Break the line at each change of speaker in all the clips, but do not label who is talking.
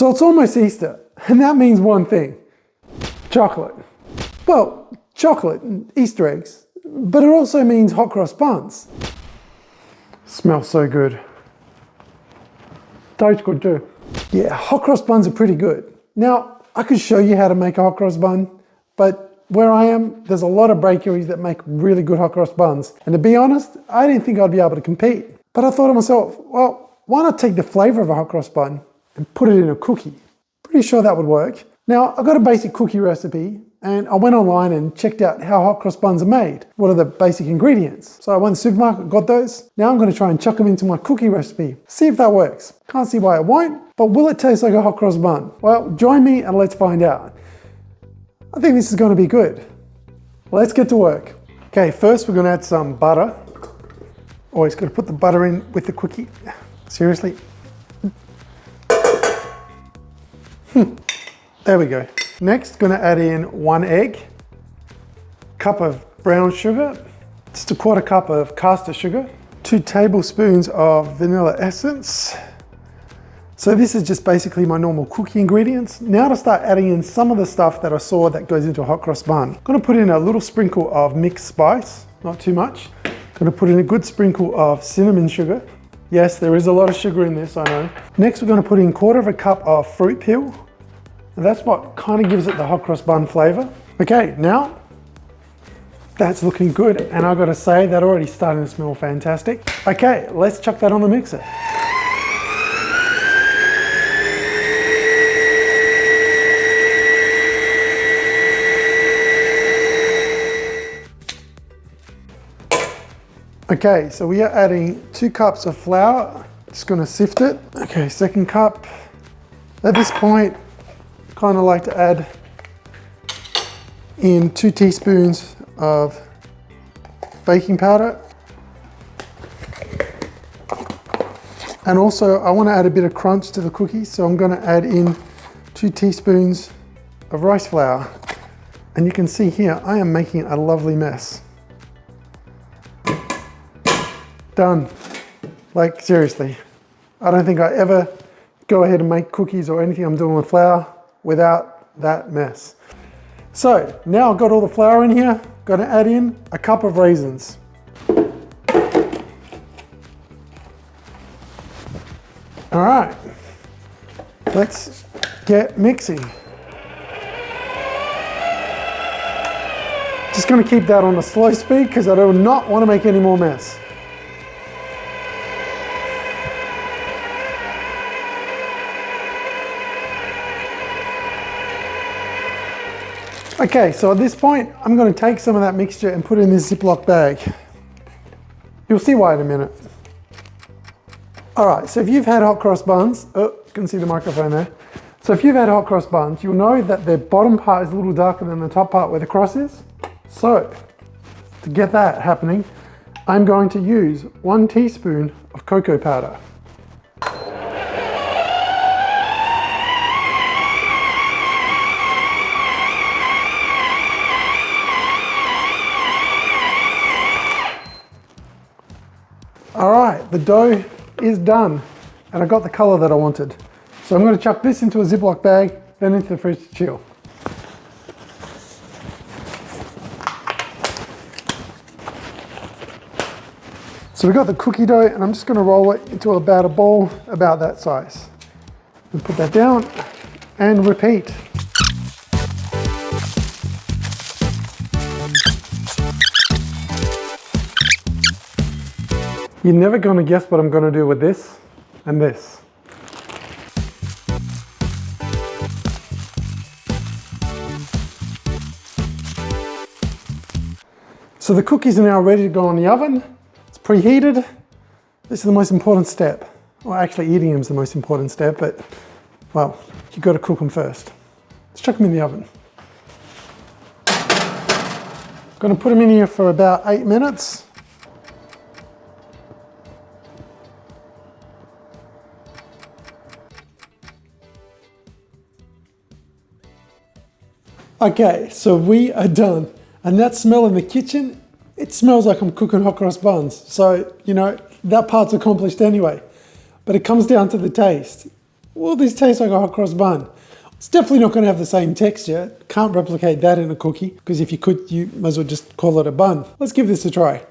So it's almost Easter, and that means one thing: chocolate. Well, chocolate and Easter eggs, but it also means hot cross buns. Smells so good. Tastes good too. Yeah, hot cross buns are pretty good. Now, I could show you how to make a hot cross bun, but where I am, there's a lot of bakeries that make really good hot cross buns. And to be honest, I didn't think I'd be able to compete. But I thought to myself, well, why not take the flavor of a hot cross bun and put it in a cookie? Pretty sure that would work. Now, I've got a basic cookie recipe, and I went online and checked out how hot cross buns are made. What are the basic ingredients? So I went to the supermarket, got those. Now I'm going to try and chuck them into my cookie recipe. See if that works. Can't see why it won't, but will it taste like a hot cross bun? Well, join me and let's find out. I think this is going to be good. Let's get to work. Okay, first we're going to add some butter. Always got to put the butter in with the cookie. Seriously. There we go. Next, going to add in 1 egg, cup of brown sugar, just a 1/4 cup of caster sugar, 2 tablespoons of vanilla essence. So this is just basically my normal cookie ingredients. Now to start adding in some of the stuff that I saw that goes into a hot cross bun. I'm going to put in a little sprinkle of mixed spice, not too much. Going to put in a good sprinkle of cinnamon sugar. Yes, there is a lot of sugar in this, I know. Next, we're going to put in 1/4 cup of fruit peel. And that's what kind of gives it the hot cross bun flavor. Okay, now that's looking good. And I've got to say, that already starting to smell fantastic. Okay, let's chuck that on the mixer. Okay, so we are adding 2 cups of flour. Just gonna sift it. Okay, 2nd cup. At this point, kind of like to add in 2 teaspoons of baking powder. And also I want to add a bit of crunch to the cookies, so I'm going to add in 2 teaspoons of rice flour. And you can see here, I am making a lovely mess. Done. Like seriously, I don't think I ever go ahead and make cookies or anything I'm doing with flour without that mess. So now I've got all the flour in here, got to add in a cup of raisins. All right, let's get mixing. Just going to keep that on a slow speed because I do not want to make any more mess. Okay, so at this point, I'm going to take some of that mixture and put it in this Ziploc bag. You'll see why in a minute. All right, so if you've had hot cross buns, oh, you can see the microphone there. So if you've had hot cross buns, you'll know that the bottom part is a little darker than the top part where the cross is. So to get that happening, I'm going to use 1 teaspoon of cocoa powder. All right, the dough is done and I got the color that I wanted. So I'm going to chuck this into a Ziploc bag, then into the fridge to chill. So we got the cookie dough and I'm just going to roll it into about a ball about that size. And put that down and repeat. You're never going to guess what I'm going to do with this and this. So the cookies are now ready to go in the oven. It's preheated. This is the most important step. Well, actually eating them is the most important step, but well, you've got to cook them first. Let's chuck them in the oven. Going to put them in here for about 8 minutes. Okay, so we are done. And that smell in the kitchen, it smells like I'm cooking hot cross buns. So, you know, that part's accomplished anyway. But it comes down to the taste. Well, this tastes like a hot cross bun. It's definitely not going to have the same texture. Can't replicate that in a cookie, because if you could, you might as well just call it a bun. Let's give this a try.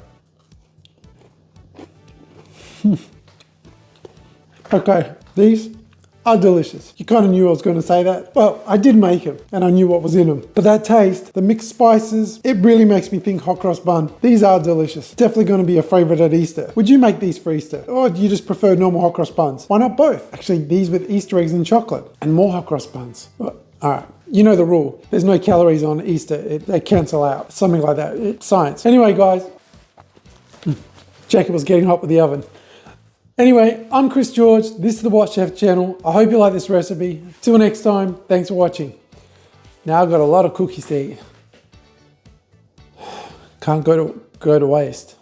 Okay, these are delicious. You kind of knew I was going to say that. Well, I did make them and I knew what was in them. But that taste, the mixed spices, it really makes me think hot cross bun. These are delicious. Definitely going to be a favorite at Easter. Would you make these for Easter? Or do you just prefer normal hot cross buns? Why not both? Actually, these with Easter eggs and chocolate and more hot cross buns. Well, all right. You know the rule. There's no calories on Easter. They cancel out. Something like that. It's science. Anyway, guys, Jacob was getting hot with the oven. Anyway, I'm Chris George. This is the What Chef channel. I hope you like this recipe. Till next time, thanks for watching. Now I've got a lot of cookies to eat. Can't go to waste.